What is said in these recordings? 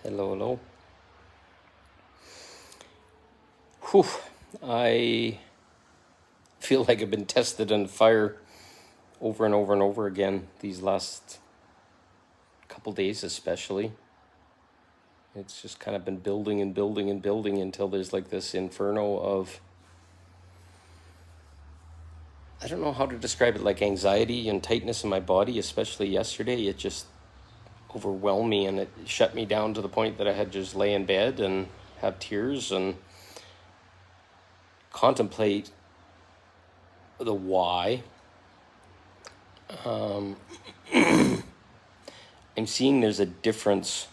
Hello, hello. Whew. I feel like I've been tested in fire over and over and over again these last couple days, especially. It's just kind of been building and building and building until there's like this inferno of, I don't know how to describe it, like anxiety and tightness in my body, especially yesterday. It just overwhelmed me and it shut me down to the point that I had to just lay in bed and have tears and contemplate the why. I'm seeing there's a difference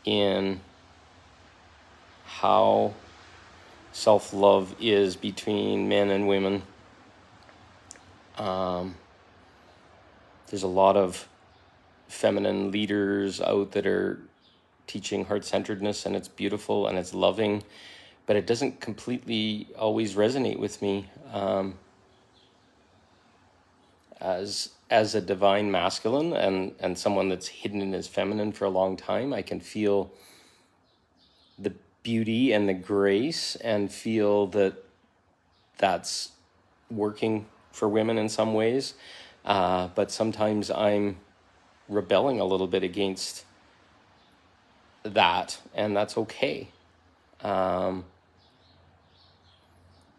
in how self-love is between men and women. There's a lot of feminine leaders out that are teaching heart-centeredness, and it's beautiful and it's loving, but it doesn't completely always resonate with me. As a divine masculine and someone that's hidden in his feminine for a long time, I can feel the beauty and the grace and feel that that's working for women in some ways. But sometimes I'm rebelling a little bit against that, and that's okay. As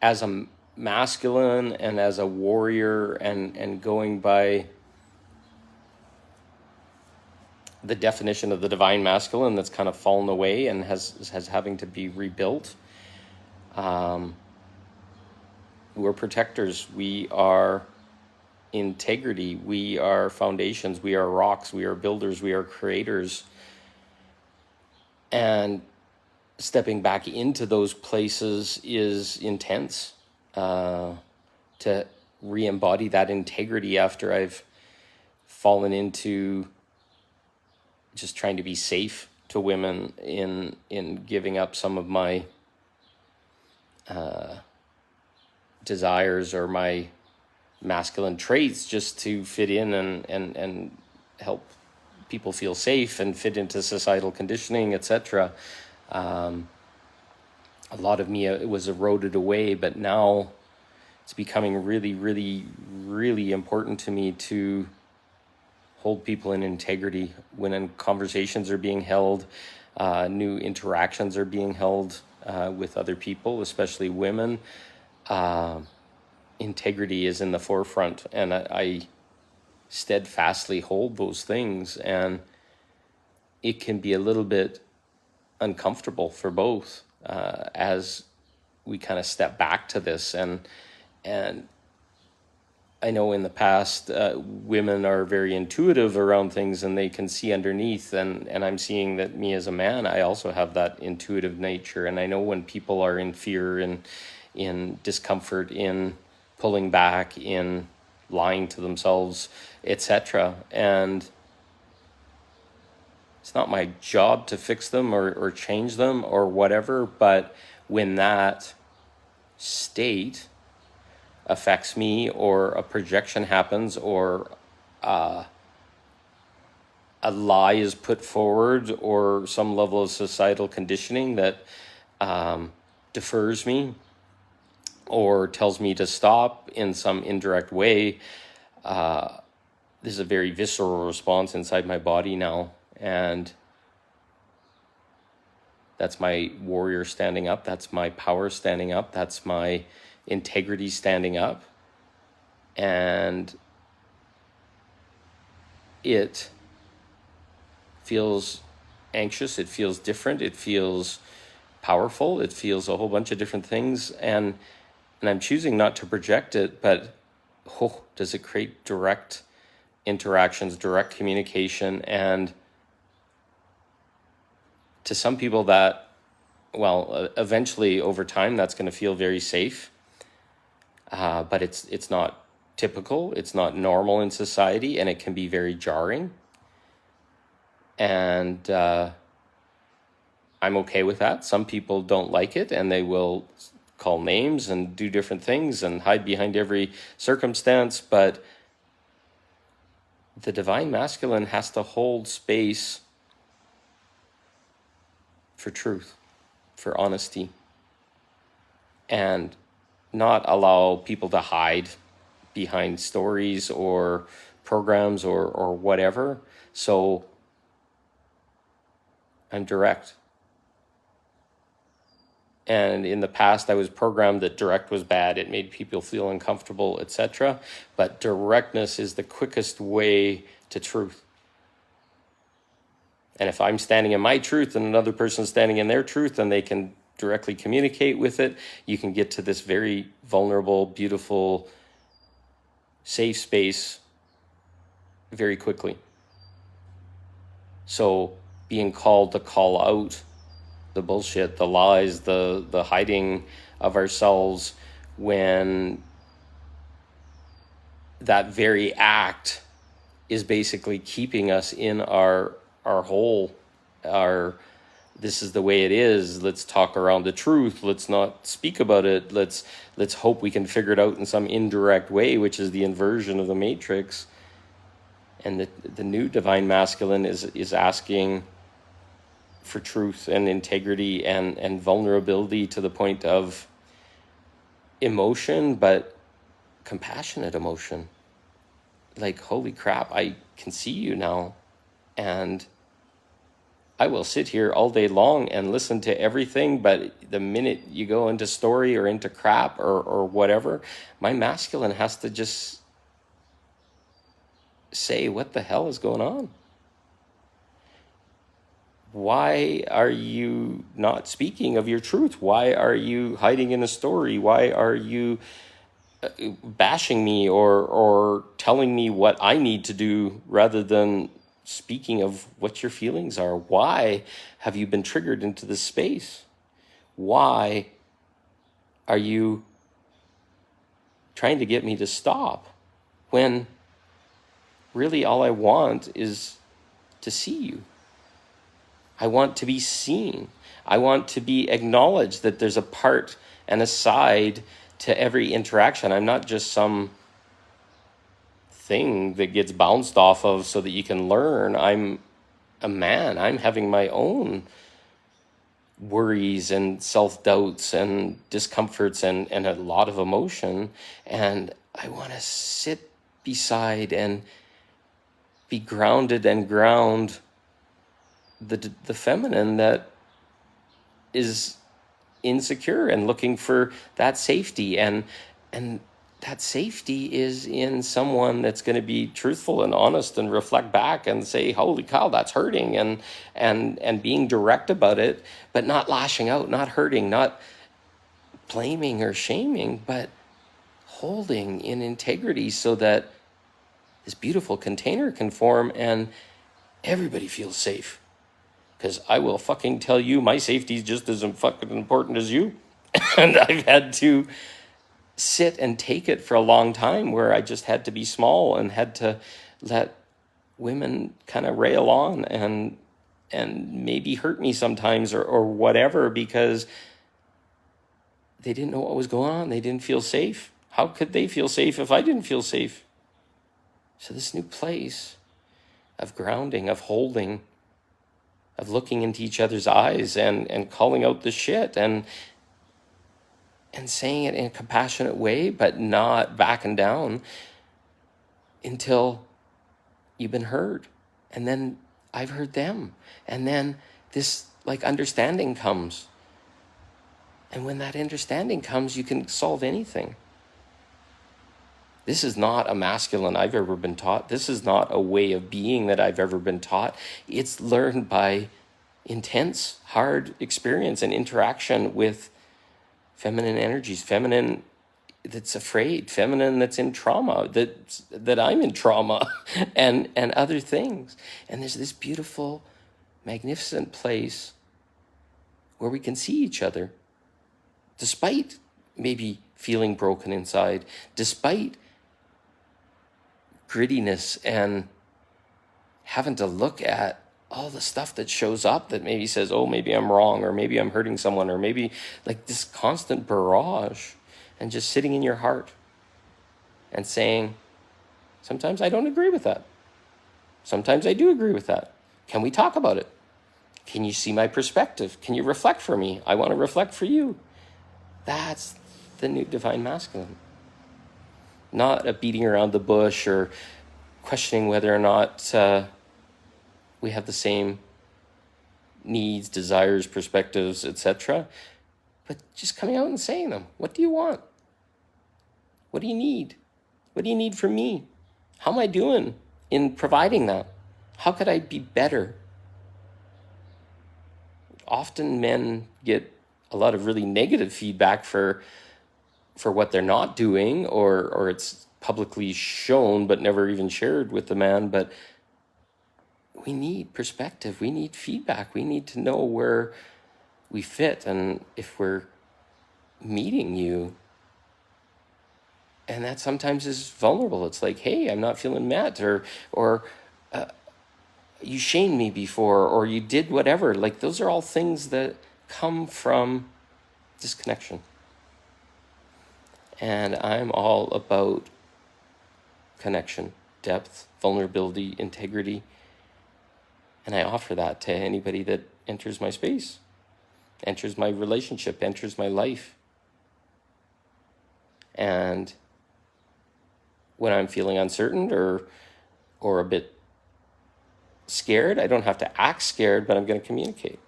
a masculine and as a warrior and going by the definition of the divine masculine that's kind of fallen away and has having to be rebuilt. We're protectors. We are integrity. We are foundations. We are rocks. We are builders. We are creators. And stepping back into those places is intense. To re-embody that integrity after I've fallen into just trying to be safe to women in giving up some of my desires or my masculine traits just to fit in and help people feel safe and fit into societal conditioning, etc. A lot of me was eroded away, but now it's becoming really, really, really important to me to hold people in integrity when conversations are being held, new interactions are being held with other people, especially women. Integrity is in the forefront, and I steadfastly hold those things, and it can be a little bit uncomfortable for both as we kind of step back to this. And I know in the past women are very intuitive around things and they can see underneath, and I'm seeing that me as a man, I also have that intuitive nature, and I know when people are in fear and in discomfort, in pulling back, in lying to themselves, etc. And it's not my job to fix them or change them or whatever, but when that state affects me, or a projection happens, or a lie is put forward, or some level of societal conditioning that defers me or tells me to stop in some indirect way, there's a very visceral response inside my body now. And that's my warrior standing up. That's my power standing up. That's my integrity standing up. And it feels anxious. It feels different. It feels powerful. It feels a whole bunch of different things. And I'm choosing not to project it, but does it create direct interactions, direct communication? And to some people that, eventually over time, that's going to feel very safe. But it's not typical. It's not normal in society, and it can be very jarring. And I'm okay with that. Some people don't like it, and they will call names and do different things and hide behind every circumstance. But the divine masculine has to hold space for truth, for honesty, and not allow people to hide behind stories or programs or whatever. So I'm direct. And in the past, I was programmed that direct was bad. It made people feel uncomfortable, etc. But directness is the quickest way to truth. And if I'm standing in my truth and another person's standing in their truth, and they can directly communicate with it, you can get to this very vulnerable, beautiful, safe space very quickly. So being called to call out the bullshit, the lies, the hiding of ourselves, when that very act is basically keeping us in our hole, our this is the way it is, let's talk around the truth, let's not speak about it, let's hope we can figure it out in some indirect way, which is the inversion of the matrix. And the new divine masculine is asking for truth and integrity and vulnerability to the point of emotion, but compassionate emotion. Like, holy crap, I can see you now, and I will sit here all day long and listen to everything, but the minute you go into story or into crap or whatever, my masculine has to just say, what the hell is going on? Why are you not speaking of your truth? Why are you hiding in a story? Why are you bashing me or telling me what I need to do rather than speaking of what your feelings are? Why have you been triggered into this space? Why are you trying to get me to stop when really all I want is to see you? I want to be seen. I want to be acknowledged, that there's a part and a side to every interaction. I'm not just some thing that gets bounced off of so that you can learn. I'm a man. I'm having my own worries and self-doubts and discomforts and a lot of emotion. And I want to sit beside and be grounded and ground the feminine that is insecure and looking for that safety, and that safety is in someone that's going to be truthful and honest and reflect back and say, holy cow, that's hurting, and being direct about it, but not lashing out, not hurting, not blaming or shaming, but holding in integrity so that this beautiful container can form and everybody feels safe. Because I will fucking tell you, my safety is just as fucking important as you. And I've had to sit and take it for a long time, where I just had to be small and had to let women kind of rail on and maybe hurt me sometimes or whatever, because they didn't know what was going on. They didn't feel safe. How could they feel safe if I didn't feel safe? So this new place of grounding, of holding, of looking into each other's eyes and calling out the shit and saying it in a compassionate way, but not backing down until you've been heard. And then I've heard them. And then this like understanding comes. And when that understanding comes, you can solve anything. This is not a masculine I've ever been taught. This is not a way of being that I've ever been taught. It's learned by intense, hard experience and interaction with feminine energies, feminine that's afraid, feminine that's in trauma, that I'm in trauma, and other things. And there's this beautiful, magnificent place where we can see each other, despite maybe feeling broken inside, despite grittiness and having to look at all the stuff that shows up that maybe says, oh, maybe I'm wrong, or maybe I'm hurting someone, or maybe like this constant barrage, and just sitting in your heart and saying, sometimes I don't agree with that. Sometimes I do agree with that. Can we talk about it? Can you see my perspective? Can you reflect for me? I want to reflect for you. That's the new divine masculine. Not a beating around the bush or questioning whether or not we have the same needs, desires, perspectives, etc. But just coming out and saying them. What do you want? What do you need? What do you need from me? How am I doing in providing that? How could I be better? Often men get a lot of really negative feedback for what they're not doing, or it's publicly shown but never even shared with the man. But we need perspective. We need feedback. We need to know where we fit and if we're meeting you. And that sometimes is vulnerable. It's like, hey, I'm not feeling met, or you shamed me before, or you did whatever. Like, those are all things that come from disconnection. And I'm all about connection, depth, vulnerability, integrity. And I offer that to anybody that enters my space, enters my relationship, enters my life. And when I'm feeling uncertain or a bit scared, I don't have to act scared, but I'm going to communicate.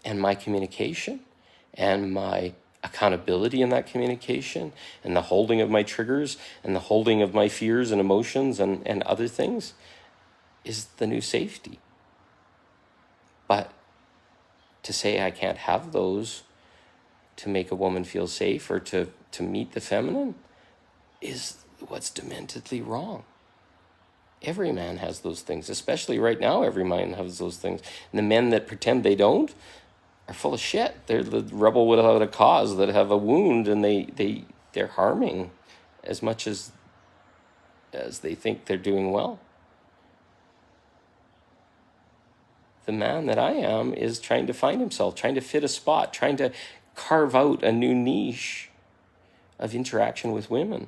And my communication and my accountability in that communication and the holding of my triggers and the holding of my fears and emotions and other things is the new safety. But to say I can't have those to make a woman feel safe or to meet the feminine is what's dementedly wrong. Every man has those things, especially right now. Every man has those things. And the men that pretend they don't are full of shit. They're the rebel without a cause that have a wound, and they're harming as much as they think they're doing well. The man that I am is trying to find himself, trying to fit a spot, trying to carve out a new niche of interaction with women,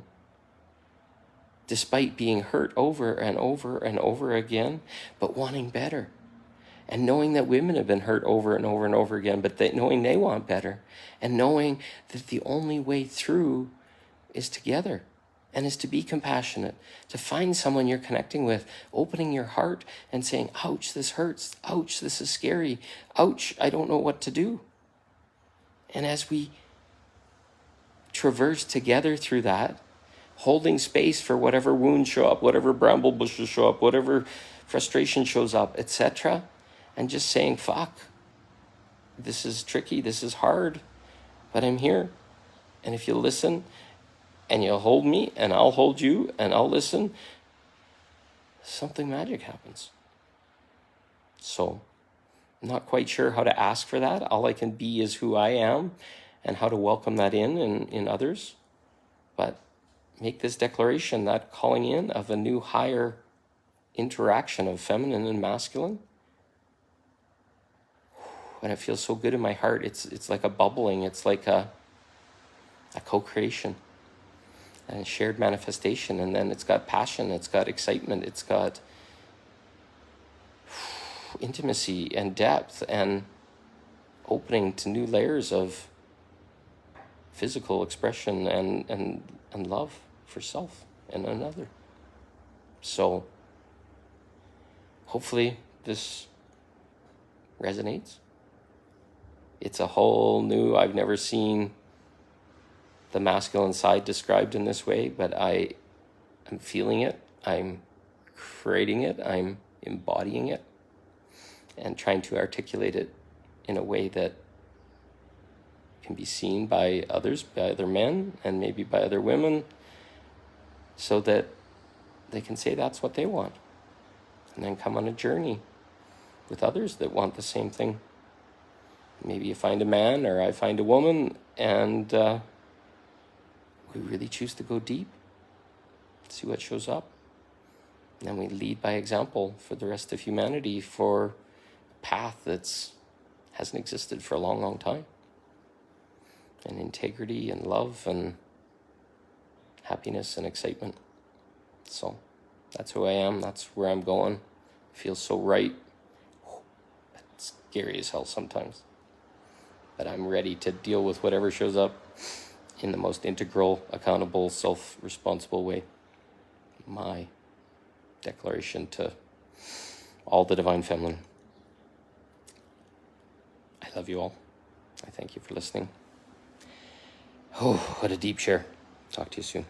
despite being hurt over and over and over again, but wanting better. And knowing that women have been hurt over and over and over again, but knowing they want better. And knowing that the only way through is together and is to be compassionate, to find someone you're connecting with, opening your heart and saying, ouch, this hurts. Ouch, this is scary. Ouch, I don't know what to do. And as we traverse together through that, holding space for whatever wounds show up, whatever bramble bushes show up, whatever frustration shows up, etc., and just saying, fuck, this is tricky, this is hard, but I'm here. And if you listen and you'll hold me and I'll hold you and I'll listen, something magic happens. So I'm not quite sure how to ask for that. All I can be is who I am and how to welcome that in others. But make this declaration, that calling in of a new higher interaction of feminine and masculine. And it feels so good in my heart. It's like a bubbling. It's like a co-creation and a shared manifestation. And then it's got passion. It's got excitement. It's got intimacy and depth and opening to new layers of physical expression and love for self and another. So hopefully this resonates. It's a whole new, I've never seen the masculine side described in this way, but I am feeling it, I'm creating it, I'm embodying it, and trying to articulate it in a way that can be seen by others, by other men, and maybe by other women, so that they can say that's what they want, and then come on a journey with others that want the same thing. Maybe you find a man or I find a woman, and we really choose to go deep, see what shows up. And then we lead by example for the rest of humanity for a path that hasn't existed for a long, long time. And integrity and love and happiness and excitement. So that's who I am. That's where I'm going. Feels so right. scary as hell sometimes. But I'm ready to deal with whatever shows up in the most integral, accountable, self-responsible way. My declaration to all the Divine Feminine. I love you all. I thank you for listening. Oh, what a deep share. Talk to you soon.